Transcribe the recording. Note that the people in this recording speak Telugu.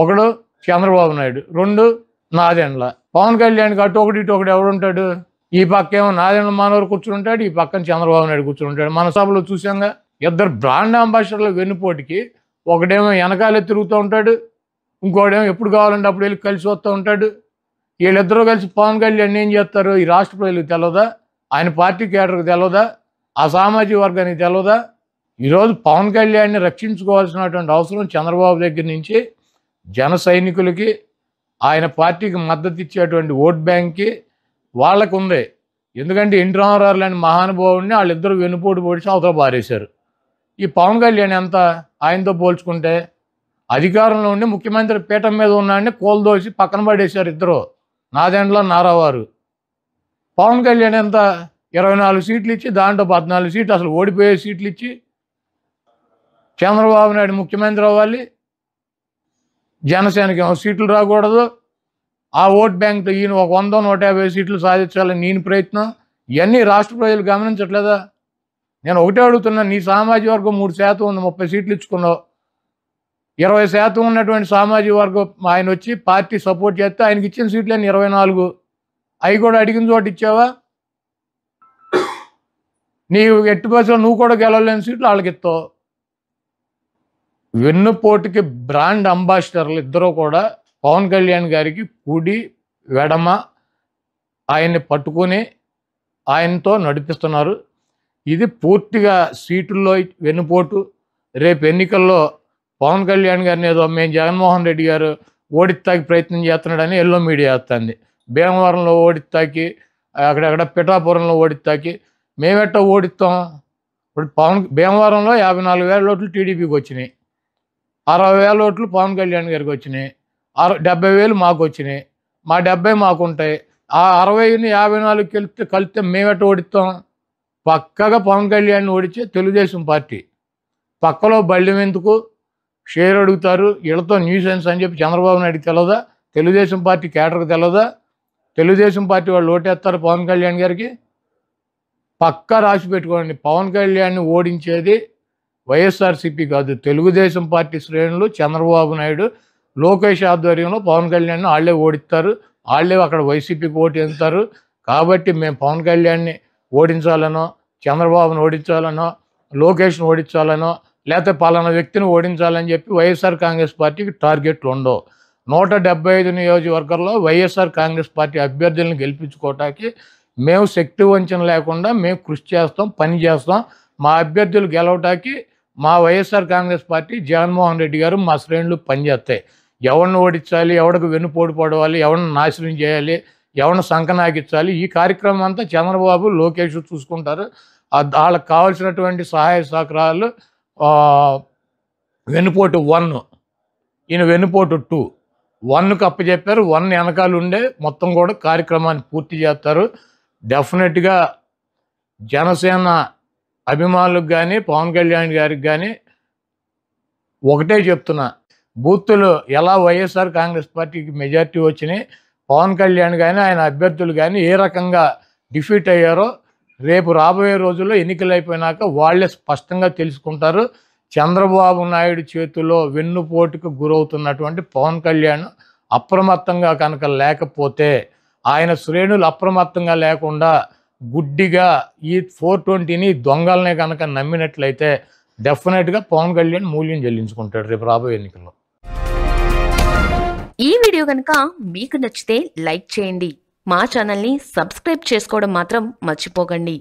ఒకడు చంద్రబాబు నాయుడు, 2 నాదెండ్ల. పవన్ కళ్యాణ్కి అటు ఒకటి ఇటు ఒకటి ఎవడుంటాడు? ఈ పక్క ఏమో నాదెండ్ల మనోహర్ కూర్చుంటాడు, ఈ పక్కన చంద్రబాబు నాయుడు కూర్చుంటాడు. మన సభలో చూసాంగా, ఇద్దరు బ్రాండ్ అంబాసిడర్ల వెన్నుపోటుకి ఒకడేమో వెనకాలే తిరుగుతూ ఉంటాడు, ఇంకోడేమో ఎప్పుడు కావాలంటే అప్పుడు వెళ్ళి కలిసి వస్తూ ఉంటాడు. వీళ్ళిద్దరూ కలిసి పవన్ కళ్యాణ్ ఏం చేస్తారు? ఈ రాష్ట్ర ప్రజలకు తెలియదా? ఆయన పార్టీ కేడర్కి తెలియదా? ఆ సామాజిక వర్గానికి తెలియదా? ఈరోజు పవన్ కళ్యాణ్ని రక్షించుకోవాల్సినటువంటి అవసరం చంద్రబాబు దగ్గర నుంచి జన సైనికులకి, ఆయన పార్టీకి మద్దతు ఇచ్చేటువంటి ఓట్ బ్యాంక్కి వాళ్ళకు ఉంది. ఎందుకంటే ఎన్టీ రామారావు లాంటి మహానుభావుడిని వాళ్ళిద్దరూ వెన్నుపోటు పొడిచి అవతల పారేశారు. ఈ పవన్ కళ్యాణ్ ఎంత ఆయనతో పోల్చుకుంటే? అధికారంలో ఉండి ముఖ్యమంత్రి పీఠం మీద ఉన్నాడని కోల్దోసి పక్కన పడేశారు ఇద్దరు, నాదెండ్ల నారావారు. పవన్ కళ్యాణ్ ఎంత? 24 సీట్లు ఇచ్చి దాంట్లో 14 సీట్లు అసలు ఓడిపోయే సీట్లు ఇచ్చి చంద్రబాబు నాయుడు ముఖ్యమంత్రి అవ్వాలి, జనసేనకి ఏమో సీట్లు రాకూడదు, ఆ ఓట్ బ్యాంక్తో ఈయన ఒక 100-150 సీట్లు సాధించాలని నేను ప్రయత్నం. ఇవన్నీ రాష్ట్ర ప్రజలు గమనించట్లేదా? నేను ఒకటే అడుగుతున్నా, నీ సామాజిక వర్గం 3% ఉంది, 30 సీట్లు ఇచ్చుకున్నావు. 20% ఉన్నటువంటి సామాజిక వర్గం ఆయన వచ్చి పార్టీ సపోర్ట్ చేస్తే ఆయనకి ఇచ్చిన సీట్లని 24, అవి కూడా అడిగిన చోట ఇచ్చావా? నీవు ఎట్టి బస్సులో నువ్వు కూడా గెలవలేని సీట్లు వాళ్ళకి ఇస్తావు. వెన్నుపోటుకి బ్రాండ్ అంబాసిడర్లు ఇద్దరూ కూడా పవన్ కళ్యాణ్ గారికి కుడి వెడమ ఆయన్ని పట్టుకుని ఆయనతో నడిపిస్తున్నారు. ఇది పూర్తిగా సీటుల్లో వెన్నుపోటు. రేపు ఎన్నికల్లో పవన్ కళ్యాణ్ గారిని ఏదో మేము జగన్మోహన్ రెడ్డి గారు ఓడిస్తాకి ప్రయత్నం చేస్తున్నాడని ఎల్లో మీడియా వేస్తుంది. భీమవరంలో ఓడిస్తాకి, అక్కడక్కడ పిఠాపురంలో ఓడిస్తాకి మేమెట్టా ఓడిస్తాం? ఇప్పుడు భీమవరంలో 54,000 ఓట్లు టీడీపీకి వచ్చినాయి, 60,000 ఓట్లు పవన్ కళ్యాణ్ గారికి వచ్చినాయి, 70,000 మాకు వచ్చినాయి, మా 70 మాకుంటాయి. ఆ 60ని 54 కలిస్తే మేమెట్ట ఓడిస్తాం? పక్కగా పవన్ కళ్యాణ్ ఓడించే తెలుగుదేశం పార్టీ. పక్కలో బళ్ళెం ఎందుకు? షేర్ అడుగుతారు, వీళ్ళతో న్యూసెన్స్ అని చెప్పి చంద్రబాబు నాయుడుకి తెలియదా? తెలుగుదేశం పార్టీ కేడర్కి తెలియదా? తెలుగుదేశం పార్టీ వాళ్ళు ఓటేస్తారు పవన్ కళ్యాణ్ గారికి. పక్కా రాసి పెట్టుకోండి, పవన్ కళ్యాణ్ని ఓడించేది వైఎస్ఆర్సీపీ కాదు, తెలుగుదేశం పార్టీ శ్రేణులు, చంద్రబాబు నాయుడు, లోకేష్ ఆధ్వర్యంలో పవన్ కళ్యాణ్ని వాళ్ళే ఓడిస్తారు, వాళ్ళే అక్కడ వైసీపీకి ఓటు వేస్తారు. కాబట్టి మేము పవన్ కళ్యాణ్ని ఓడించాలనో, చంద్రబాబును ఓడించాలనో, లోకేష్ను ఓడించాలనో, లేకపోతే పలానా వ్యక్తిని ఓడించాలని చెప్పి వైఎస్ఆర్ కాంగ్రెస్ పార్టీకి టార్గెట్లు ఉండవు. 175 నియోజకవర్గాల్లో వైఎస్ఆర్ కాంగ్రెస్ పార్టీ అభ్యర్థులను గెలిపించుకోవటానికి మేము శక్తి వంచన లేకుండా మేము కృషి చేస్తాం, పని చేస్తాం. మా అభ్యర్థులు గెలవటానికి మా వైఎస్ఆర్ కాంగ్రెస్ పార్టీ, జగన్మోహన్ రెడ్డి గారు, మా శ్రేణులు పనిచేస్తాయి. ఎవరిని ఓడించాలి, ఎవరికి వెన్నుపోటు పడవాలి, ఎవరిని నాశనం చేయాలి, ఎవరిని సంకనాగించాలి, ఈ కార్యక్రమం అంతా చంద్రబాబు, లోకేష్ చూసుకుంటారు. వాళ్ళకి కావాల్సినటువంటి సహాయ సహకారాలు వెన్నుపోటు 1, ఈయన వెన్నుపోటు 2. 1కు అప్పచెప్పారు, 1 వెనకాల ఉండే మొత్తం కూడా కార్యక్రమాన్ని పూర్తి చేస్తారు. డెఫినెట్గా జనసేన అభిమానులకు కానీ, పవన్ కళ్యాణ్ గారికి కానీ ఒకటే చెప్తున్నా, బూతులు ఎలా వైఎస్ఆర్ కాంగ్రెస్ పార్టీకి మెజార్టీ వచ్చినాయి, పవన్ కళ్యాణ్ కానీ ఆయన అభ్యర్థులు కానీ ఏ రకంగా డిఫీట్ అయ్యారో రేపు రాబోయే రోజుల్లో ఎన్నికలు అయిపోయినాక వాళ్ళే స్పష్టంగా తెలుసుకుంటారు. చంద్రబాబు నాయుడు చేతిలో వెన్నుపోటుకు గురవుతున్నటువంటి పవన్ కళ్యాణ్ అప్రమత్తంగా కనుక లేకపోతే, ఆయన శ్రేణులు అప్రమత్తంగా లేకుండా గుడ్డిగా ఈ 420ని దొంగలనే కనుక నమ్మినట్లయితే డెఫినెట్గా పవన్ కళ్యాణ్ మూల్యం చెల్లించుకుంటాడు రేపు రాబోయే ఎన్నికల్లో. ఈ వీడియో కనుక మీకు నచ్చితే లైక్ చేయండి, మా ఛానల్ని సబ్స్క్రైబ్ చేసుకోవడం మాత్రం మర్చిపోకండి.